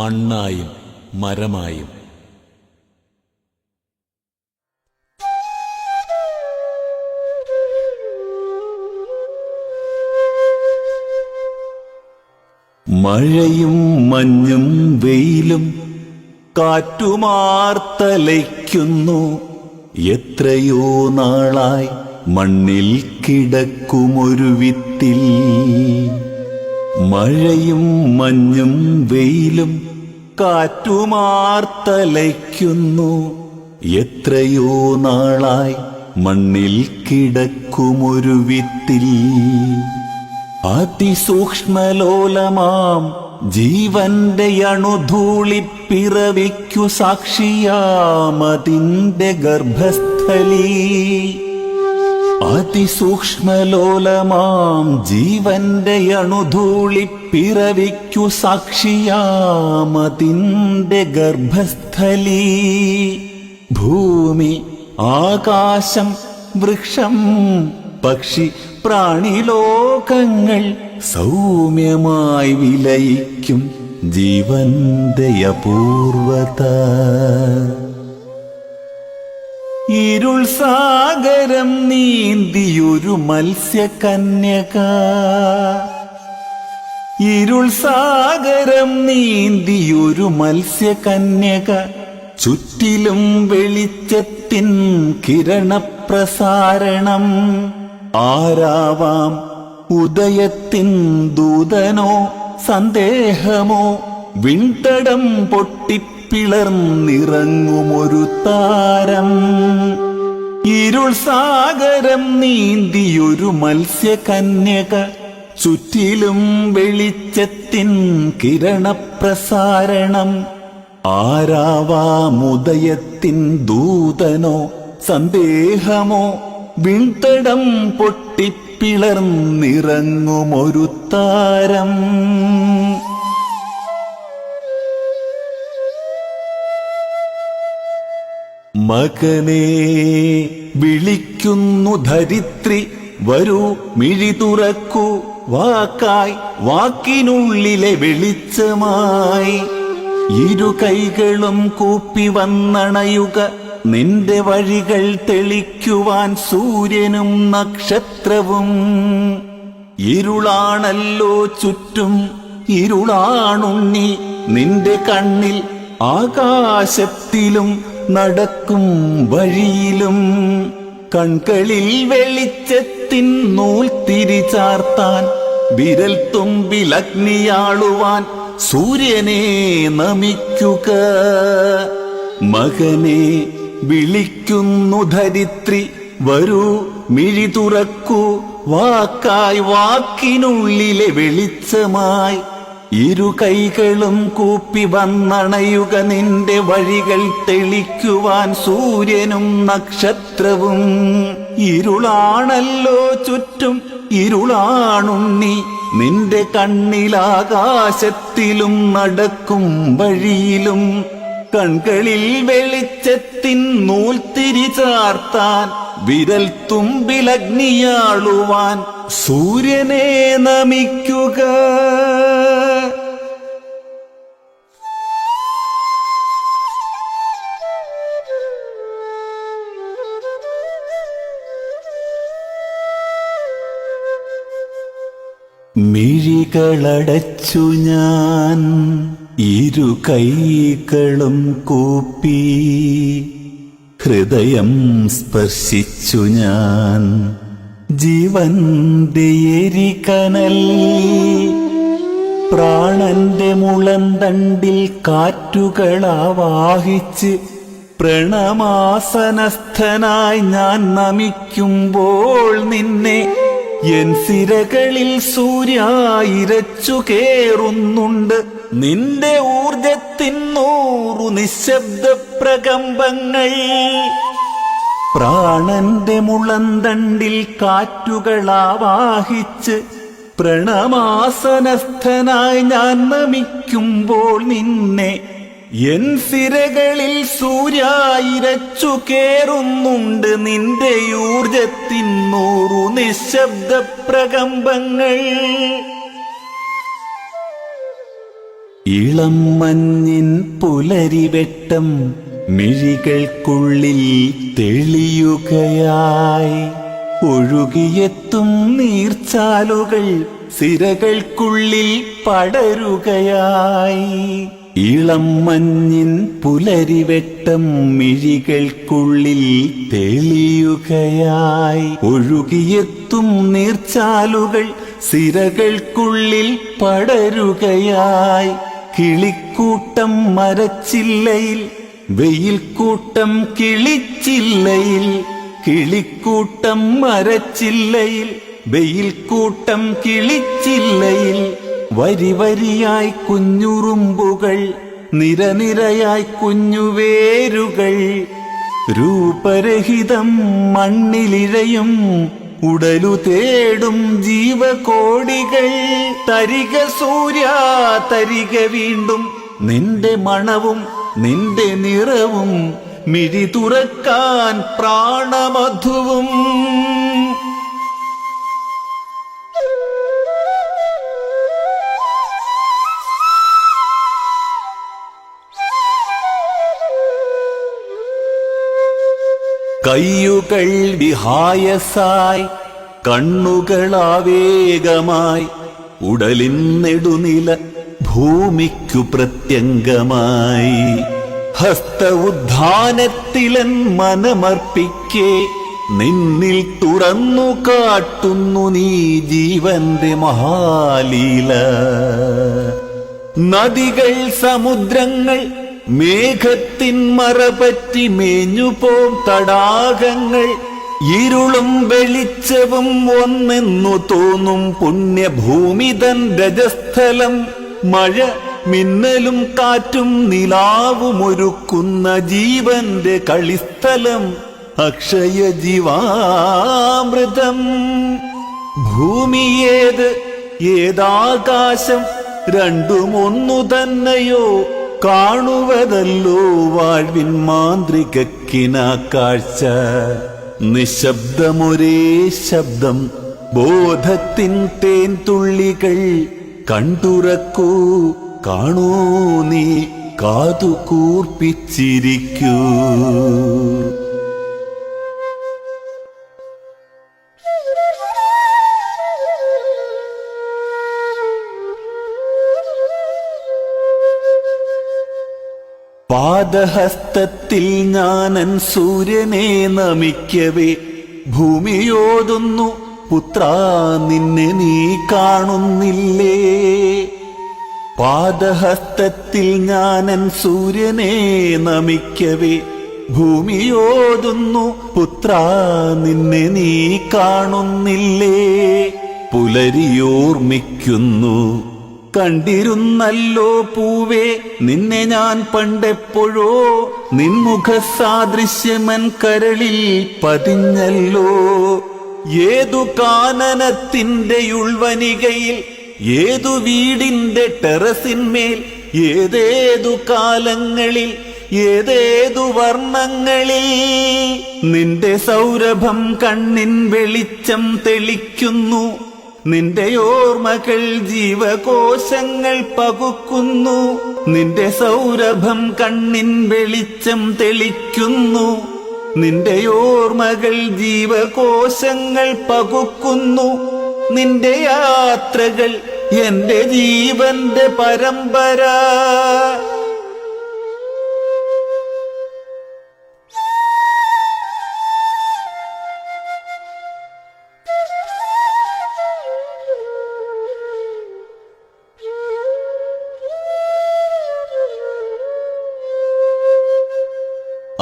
മണ്ണായും മരമായും. മഴയും മഞ്ഞും വെയിലും കാറ്റുമാർത്തലയ്ക്കുന്നു. എത്രയോ നാളായി മണ്ണിൽ കിടക്കുമൊരു വിത്തിൽ. മഴയും മഞ്ഞും വെയിലും കാറ്റുമാർത്തലയ്ക്കുന്നു. എത്രയോ നാളായി മണ്ണിൽ കിടക്കുമൊരു വിത്തിൽ. അതിസൂക്ഷ്മലോലമാം ജീവന്റെ അണുധൂളിപ്പിറവിക്കു സാക്ഷിയാമതിന്റെ ഗർഭസ്ഥലീ. അതിസൂക്ഷ്മലോലമാം ജീവന്റെ അണുധൂളിപ്പിറവിക്കു സാക്ഷിയാമതിന്റെ ഗർഭസ്ഥലീ. ഭൂമി, ആകാശം, വൃക്ഷം, പക്ഷി, പ്രാണിലോകങ്ങൾ സൗമ്യമായി വിലയിക്കും ജീവന്റെ അപൂർവത. ഇരുൾ സാഗരം നീന്തിയൊരു മത്സ്യകന്യക. ഇരുൾ സാഗരം നീന്തിയൊരു മത്സ്യകന്യക. ചുറ്റിലും വെളിച്ചത്തിൻ കിരണപ്രസാരണം. ആരാവാം ഉദയത്തിൻ ദൂതനോ സന്ദേഹമോ. വിൺതടം പൊട്ടിപ്പിളർന്നിറങ്ങുമൊരു താരം. ഇരുൾ സാഗരം നീന്തിയൊരു മത്സ്യകന്യക. ചുറ്റിലും വെളിച്ചത്തിൻ കിരണപ്രസാരണം. ആരാവാം ഉദയത്തിൻ ദൂതനോ സന്ദേഹമോ. വിൺതടം പൊട്ടിപ്പിളർന്നിറങ്ങുമൊരു താരം. മകനെ വിളിക്കുന്നു ധരിത്രി, വരൂ മിഴി തുറക്കൂ. വാക്കായി വാക്കിനുള്ളിലെ വെളിച്ചമായി. ഇരു കൈകളും കൂപ്പി വന്നണയുക. നിന്റെ വഴികൾ തെളിക്കുവാൻ സൂര്യനും നക്ഷത്രവും. ഇരുളാണല്ലോ ചുറ്റും, ഇരുളാണുണ്ണി നിന്റെ കണ്ണിൽ. ആകാശത്തിലും നടക്കും വഴിയിലും. കൺകളിൽ വെളിച്ചത്തിൻ നൂൽ തിരിചാർത്താൻ. വിരൽ തുമ്പിൽ അഗ്നിയാളുവാൻ സൂര്യനെ നമിക്കുക. മകനെ വിളിക്കുന്നു ധരിത്രി, വരൂ മിഴി തുറക്കൂ. വാക്കായി വാക്കിനുള്ളിലെ വെളിച്ചമായി. ഇരു കൈകളും കൂപ്പി വന്നണയുക. നിന്റെ വഴികൾ തെളിക്കുവാൻ സൂര്യനും നക്ഷത്രവും. ഇരുളാണല്ലോ ചുറ്റും, ഇരുളാണുണ്ണി നിന്റെ കണ്ണിലാകാശത്തിലും നടക്കും വഴിയിലും. കൺകളിൽ വെളിച്ചത്തിൻ നൂൽ തിരിചാർത്താൻ. വിരൽ തുമ്പിലഗ്നിയാളുവാൻ സൂര്യനെ നമിക്കുക. മിഴികളടച്ചു ഞാൻ, ഇരു കൈകളും കൂപ്പി. ഹൃദയം സ്പർശിച്ചു ഞാൻ, ജീവന്റെ എരികനൽ. പ്രാണന്റെ മുളന്തണ്ടിൽ കാറ്റുകളാവാഹിച്ച് പ്രണമാസനസ്ഥനായി ഞാൻ നമിക്കുമ്പോൾ നിന്നെ. എൻ സിരകളിൽ സൂര്യായിരച്ചു കേറുന്നുണ്ട്. നിന്റെ ഊർജത്തിൻ 100 നിശബ്ദ പ്രകമ്പങ്ങൾ. പ്രാണന്റെ മുളന്തണ്ടിൽ കാറ്റുകളാവാഹിച്ച് പ്രണമാസനസ്ഥനായി ഞാൻ നമിക്കുമ്പോൾ നിന്നെ. എൻ സിരകളിൽ സൂര്യായിരച്ചു കേറുന്നുണ്ട്. നിന്റെ ഊർജത്തിൻ 100 നിശബ്ദ പ്രകമ്പങ്ങൾ. ഇളം മഞ്ഞിൻ പുലരിവെട്ടം മിഴികൾക്കുള്ളിൽ തെളിയുകയായി. ഒഴുകിയെത്തും നീർച്ചാലുകൾ സിരകൾക്കുള്ളിൽ പടരുകയായി. ഇളം മഞ്ഞിൻ പുലരിവെട്ടം മിഴികൾക്കുള്ളിൽ തെളിയുകയായി. ഒഴുകിയെത്തും നീർച്ചാലുകൾ സിരകൾക്കുള്ളിൽ പടരുകയായി. കിളിക്കൂട്ടം മരച്ചില്ലയിൽ, വെയിൽ കൂട്ടം കിളിച്ചില്ലയിൽ. കിളിക്കൂട്ടം മരച്ചില്ലയിൽ, വെയിൽ കൂട്ടം കിളിച്ചില്ലയിൽ. വരി വരിയായി കുഞ്ഞുറുമ്പുകൾ, നിരനിരയായി കുഞ്ഞുവേരുകൾ. രൂപരഹിതം മണ്ണിലിഴയും ഉടലു തേടും ജീവകോടികൾ. തരിക സൂര്യ തരിക വീണ്ടും, നിന്റെ മണവും നിന്റെ നിറവും, മിഴി തുറക്കാൻ പ്രാണമധുവും. കയ്യുകൾ വിഹായസായി, കണ്ണുകളാവേഗമായി, ഉടലിൻ നെടുനില ഭൂമിക്കു പ്രത്യംഗമായി. ഹസ്ത ഉദ്ധാനത്തിലൻ മനമർപ്പിക്കേ, നിന്നിൽ തുറന്നു കാട്ടുന്നു നീ ജീവന്റെ മഹാലീല. നദികൾ സമുദ്രങ്ങൾ മേഘത്തിൻ മറപറ്റി മേഞ്ഞുപോം തടാകങ്ങൾ. ഇരുളും വെളിച്ചവും ഒന്നെന്നു തോന്നും പുണ്യഭൂമിതൻ രജസ്ഥലം. മഴ മിന്നലും കാറ്റും നിലാവുമൊരുക്കുന്ന ജീവന്റെ കളിസ്ഥലം. അക്ഷയ ജീവാമൃതം. ഭൂമിയേത് ഏതാകാശം, രണ്ടും ഒന്നു തന്നെയോ കാണുവതല്ലോ വാഴ്വിൻ മാന്ത്രികക്കിനാക്കാഴ്ച. നിശബ്ദമൊരേ ശബ്ദം, ബോധത്തിൻ തേൻ തുള്ളികൾ. കണ്ടുറക്കൂ, കാണൂ, നീ കാതു കൂർപ്പിച്ചിരിക്കൂ. പാദഹസ്തത്തിൽ ഞാനൻ സൂര്യനെ നമിക്കവേ, ഭൂമിയോതുന്നു പുത്രാ നിന്നെ നീ കാണുന്നില്ലേ. പാദഹസ്തത്തിൽ ഞാനൻ സൂര്യനെ നമിക്കവേ, ഭൂമിയോതുന്നു പുത്രാ നിന്നെ നീ കാണുന്നില്ലേ. പുലരിയോർമ്മിക്കുന്നു, കണ്ടിരുന്നല്ലോ പൂവേ നിന്നെ ഞാൻ പണ്ടെപ്പോഴോ. നിൻമുഖ സാദൃശ്യമൻ കരളിൽ പതിഞ്ഞല്ലോ. ഏതു കാനനത്തിന്റെ ഉൾവനികയിൽ, ഏതു വീടിന്റെ ടെറസിന്മേൽ, ഏതേതു കാലങ്ങളിൽ, ഏതേതു വർണ്ണങ്ങളിൽ. നിന്റെ സൗരഭം കണ്ണിൻ വെളിച്ചം തെളിക്കുന്നു. നിന്റെ ഓർമ്മകൾ ജീവകോശങ്ങൾ പകുക്കുന്നു. നിന്റെ സൗരഭം കണ്ണിൻ വെളിച്ചം തെളിക്കുന്നു. നിന്റെ ഓർമ്മകൾ ജീവകോശങ്ങൾ പകുക്കുന്നു. നിന്റെ യാത്രകൾ എന്റെ ജീവന്റെ പരമ്പര.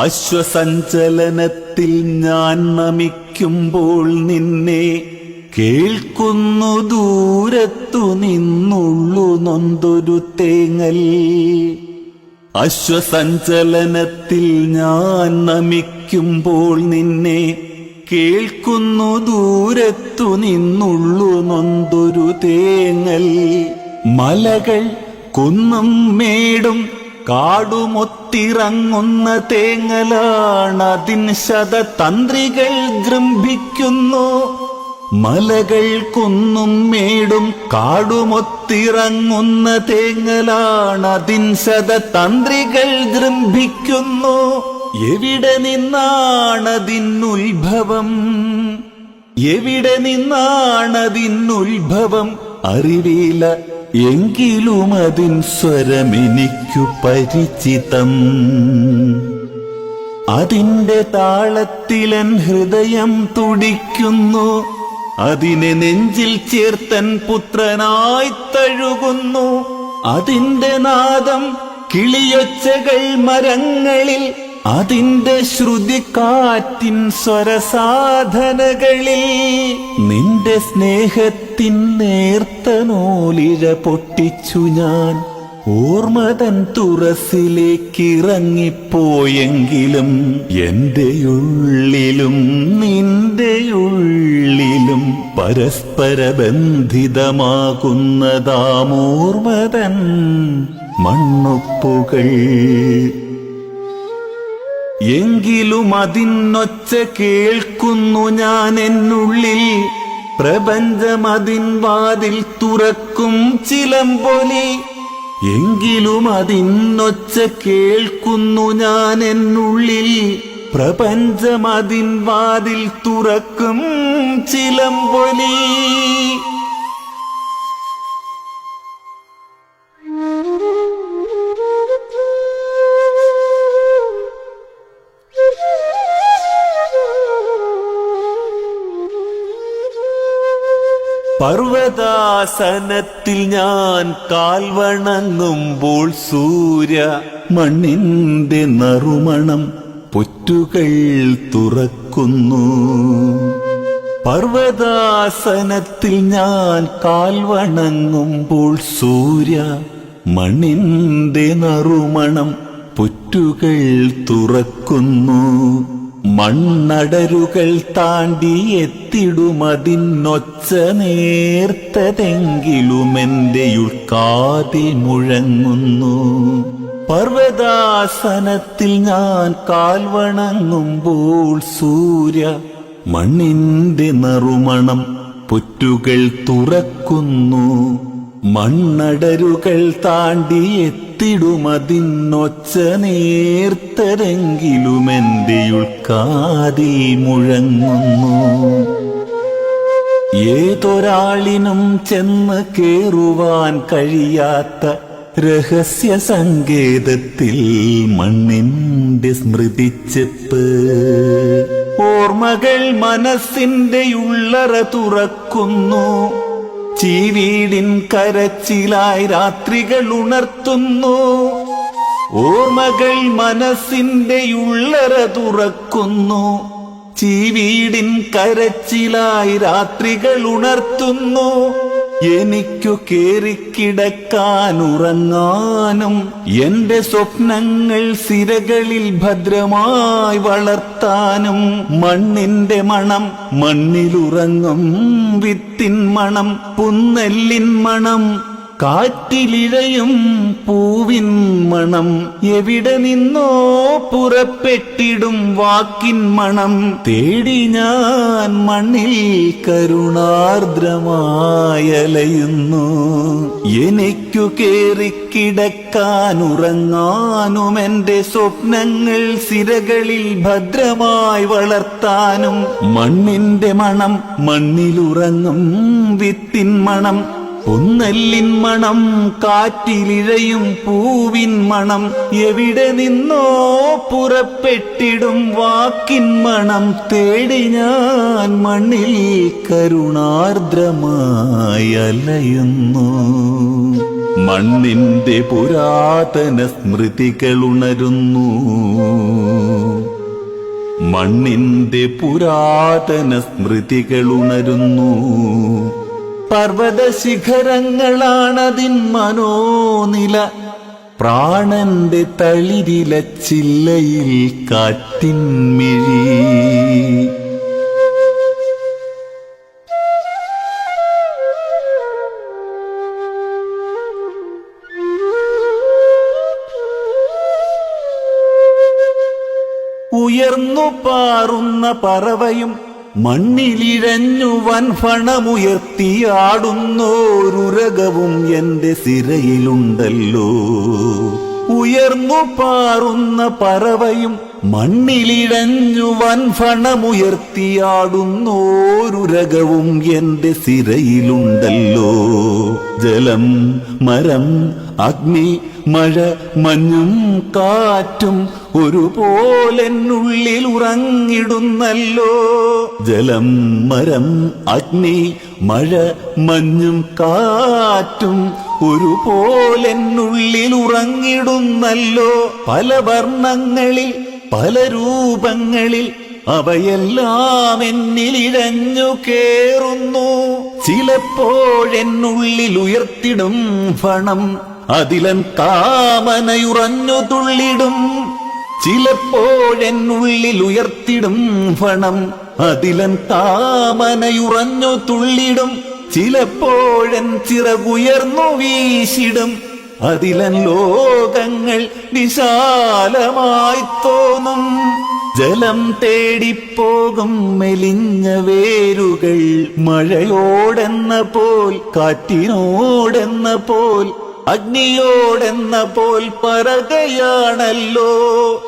അശ്വസഞ്ചലനത്തിൽ ഞാൻ നമിക്കുമ്പോൾ നിന്നെ കേൾക്കുന്നു ദൂരത്തു നിന്നുള്ളു നൊന്തൊരു തേങ്ങൽ. അശ്വസഞ്ചലനത്തിൽ ഞാൻ നമിക്കുമ്പോൾ നിന്നെ കേൾക്കുന്നു ദൂരത്തു നിന്നുള്ളു നൊന്തൊരു തേങ്ങൽ. മലകൾ കുന്നും മേടും കാടുമൊത്തിറങ്ങുന്ന തേങ്ങലാണതിൻ ശതതന്ത്രികൾ ജൃംഭിക്കുന്നു. മലകൾ കുന്നും മേടും കാടുമൊത്തിറങ്ങുന്ന തേങ്ങലാണതിൻ ശതതന്ത്രികൾ ജൃംഭിക്കുന്നു. എവിടെ നിന്നാണതിനുത്ഭവം, എവിടെ നിന്നാണതിനുത്ഭവം അറിവില്ല. എങ്കിലും അതിൻ സ്വരമെനിക്കു പരിചിതം. അതിന്റെ താളത്തിലൻ ഹൃദയം തുടിക്കുന്നു. അതിനെ നെഞ്ചിൽ ചേർത്തൻ പുത്രനായി തഴുകുന്നു. അതിന്റെ നാദം കിളിയൊച്ചകൾ മരങ്ങളിൽ, അതിന്റെ ശ്രുതി കാറ്റിൻ സ്വരസാധനകളിൽ. നിന്റെ സ്നേഹത്തിൻ നേർത്ത നൂലിഴ പൊട്ടിച്ചു ഞാൻ ഓർമ്മതൻ തുറസിലേക്കിറങ്ങിപ്പോയെങ്കിലും എന്റെ ഉള്ളിലും നിന്റെ ഉള്ളിലും പരസ്പര ബന്ധിതമാകുന്നതാമോർമ്മതൻ മണ്ണൊപ്പുകൾ. എങ്കിലും അതിനൊച്ച കേൾക്കുന്നു ഞാൻ എന്നുള്ളിൽ. പ്രപഞ്ചമതിൻ വാതിൽ തുറക്കും ചിലമ്പൊലി. എങ്കിലും അതിനൊച്ച കേൾക്കുന്നു ഞാൻ എന്നുള്ളിൽ. പ്രപഞ്ചമതിൻ വാതിൽ തുറക്കും ചിലമ്പൊലി. പർവ്വതാസനത്തിൽ ഞാൻ കാൽവണങ്ങുമ്പോൾ സൂര്യ മണ്ണിന്റെ നറുമണം പൊറ്റുകൾ തുറക്കുന്നു. പർവ്വതാസനത്തിൽ ഞാൻ കാൽവണങ്ങുമ്പോൾ സൂര്യ മണ്ണിന്റെ നറുമണം പൊറ്റുകൾ തുറക്കുന്നു. മണ്ണടരുകൾ താണ്ടി എത്തിടുമതിനൊച്ച നേർത്തതെങ്കിലും എന്റെ ഉൾക്കാതിൽ മുഴങ്ങുന്നു. പർവ്വതാസനത്തിൽ ഞാൻ കാൽവണങ്ങുമ്പോൾ സൂര്യ മണ്ണിന്റെ നറുമണം പൊറ്റുകൾ തുറക്കുന്നു. മണ്ണടരുകൾ താണ്ടി എത്തിടുമതിനൊച്ച നേർത്തരെങ്കിലും എന്റെ ഉൾക്കാതിൽ മുഴങ്ങുന്നു. ഏതൊരാളിനും ചെന്ന് കേറുവാൻ കഴിയാത്ത രഹസ്യ സങ്കേതത്തിൽ മണ്ണിന്റെ സ്മൃതിച്ചെപ്പ്. ഓർമ്മകൾ മനസ്സിന്റെ ഉള്ളറ തുറക്കുന്നു. ചീവീടിൻ കരച്ചിലായി രാത്രികൾ ഉണർത്തുന്നു. ഓർമ്മകൾ മനസ്സിന്റെ ഉള്ളറ തുറക്കുന്നു. ചീവീടിൻ കരച്ചിലായി രാത്രികൾ ഉണർത്തുന്നു. എനിക്കു കേറിക്കിടക്കാനുറങ്ങാനും എന്റെ സ്വപ്നങ്ങൾ സിരകളിൽ ഭദ്രമായി വളർത്താനും മണ്ണിന്റെ മണം, മണ്ണിലുറങ്ങും വിത്തിൻ മണം, പുന്നെല്ലിൻ മണം, കാറ്റിലിഴയും പൂവിൻ മണം, എവിടെ നിന്നോ പുറപ്പെട്ടിടും വാക്കിൻ മണം തേടി ഞാൻ മണ്ണിൽ കരുണാർദ്രമായലയുന്നു. എനിക്കു കേറിക്കിടക്കാനുറങ്ങാനും എന്റെ സ്വപ്നങ്ങൾ സിരകളിൽ ഭദ്രമായി വളർത്താനും മണ്ണിന്റെ മണം, മണ്ണിലുറങ്ങും വിത്തിൻ മണം, പുന്നെല്ലിൻ മണം, കാറ്റിലിഴയും പൂവിൻ മണം, എവിടെ നിന്നോ പുറപ്പെട്ടിടും വാക്കിൻ മണം തേടി ഞാൻ മണ്ണിൽ കരുണാർദ്രമായി അലയുന്നു. മണ്ണിന്റെ പുരാതന സ്മൃതികൾ ഉണരുന്നു. മണ്ണിന്റെ പുരാതന സ്മൃതികൾ ഉണരുന്നു. പർവ്വത ശിഖരങ്ങളാണതിൻ മനോനില. പ്രാണന്റെ തളിരില ചില്ലയിൽ കാറ്റിൻ മിഴി. ഉയർന്നു പാറുന്ന പറവയും മണ്ണിലിഴഞ്ഞു വൻഫണമുയർത്തിയാടുന്നോരുരകവും എന്റെ സിരയിലുണ്ടല്ലോ. ഉയർന്നു പാറുന്ന പറവയും മണ്ണിലിഴഞ്ഞു വൻഫണമുയർത്തിയാടുന്നോരുരകവും എന്റെ സിരയിലുണ്ടല്ലോ. ജലം, മരം, അഗ്നി, മഴ, മഞ്ഞും കാറ്റും ഒരുപോലെന്നുള്ളിൽ ഉറങ്ങിടുന്നല്ലോ. ജലം, മരം, അഗ്നി, മഴ, മഞ്ഞും കാറ്റും ഒരുപോലെന്നുള്ളിൽ ഉറങ്ങിടുന്നല്ലോ. പല വർണ്ണങ്ങളിൽ പല രൂപങ്ങളിൽ അവയെല്ലാം എന്നിലിഴഞ്ഞു കേറുന്നു. ചിലപ്പോഴെന്നുള്ളിൽ ഉയർത്തിടും ഫണം അതിലൻ കാമനയുറഞ്ഞു തുള്ളിടും. ചിലപ്പോഴെന്നുള്ളിൽ ഉയർത്തിടും ഫണം അതിലൻ കാമനയുറഞ്ഞു തുള്ളിടും. ചിലപ്പോഴൻ ചിറകുയർന്നു വീശിടും അതിലൻ ലോകങ്ങൾ വിശാലമായി തോന്നും. ജലം തേടിപ്പോകും മെലിഞ്ഞ വേരുകൾ മഴയോടെന്ന പോൽ, കാറ്റിനോടെന്ന പോൽ, അഗ്നിയോടെന്ന പോൽ പറകയാണല്ലോ.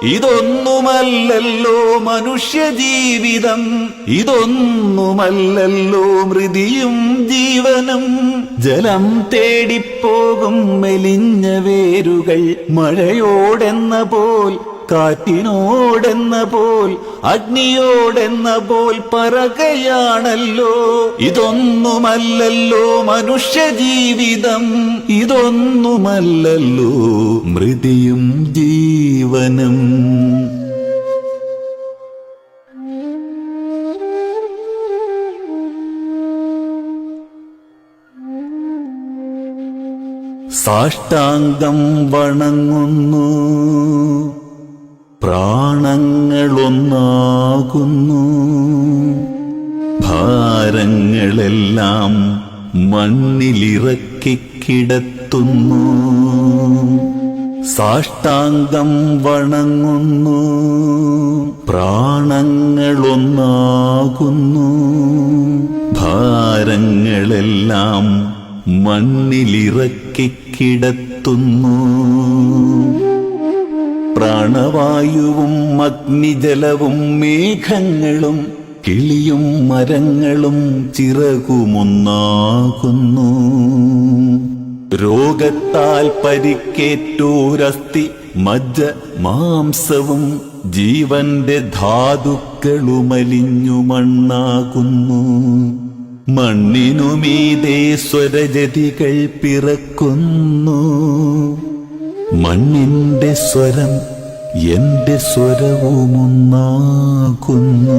ഇതൊന്നുമല്ലല്ലോ മനുഷ്യജീവിതം, ഇതൊന്നുമല്ലല്ലോ മൃതിയും ജീവനും. ജലം തേടിപ്പോകും മെലിഞ്ഞ വേരുകൾ മഴയോടെന്ന പോൽ, കാറ്റിനോടെന്ന പോൽ, അഗ്നിയോടെന്ന പോൽ പറകയാണല്ലോ. ഇതൊന്നുമല്ലല്ലോ മനുഷ്യജീവിതം, ഇതൊന്നുമല്ലല്ലോ മൃതിയും ജീവനും. സാഷ്ടാംഗം വണങ്ങുന്നു, പ്രാണങ്ങളൊന്നാകുന്നു. ഭാരങ്ങളെല്ലാം മണ്ണിലിറക്കിക്കിടത്തുന്നു. സാഷ്ടാംഗം വണങ്ങുന്നു, പ്രാണങ്ങളൊന്നാകുന്നു. ഭാരങ്ങളെല്ലാം മണ്ണിലിറക്കിക്കിടത്തുന്നു. പ്രാണവായുവും അഗ്നിജലവും മേഘങ്ങളും കിളിയും മരങ്ങളും ചിറകുമൊന്നാകുന്നു. രോഗത്താൽ പരിക്കേറ്റോരസ്ഥി മജ്ജ മാംസവും ജീവന്റെ ധാതുക്കളുമലിഞ്ഞു മണ്ണാകുന്നു. മണ്ണിനുമീതേ സ്വരജതികൾ പിറക്കുന്നു. മണ്ണിന്റെ സ്വരം എന്റെ സ്വരവുമൊന്നാകുന്നു.